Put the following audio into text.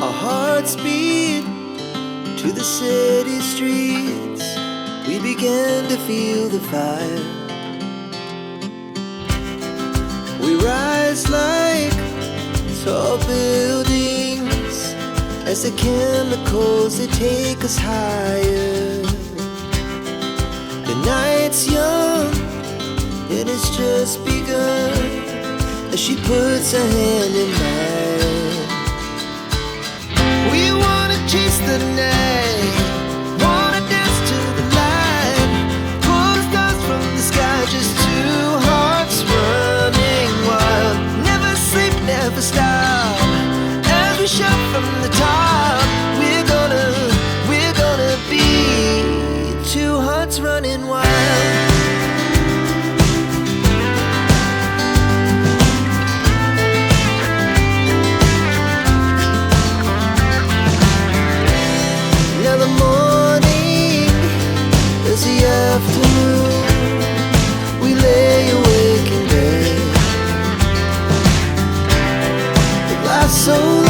Our hearts beat to the city streets. We began to feel the fire. We rise like tall buildings as the chemicals, they take us higher. The night's young, it has just begun, as she puts her hand in mine. We wanna chase the night, wanna dance to the light, pull the stars from the sky, just two hearts running wild. Never sleep, never stop, as we shout from the top. We're gonna be two hearts running wild. Now the morning is the afternoon. We lay awake in bed. It lasts so long.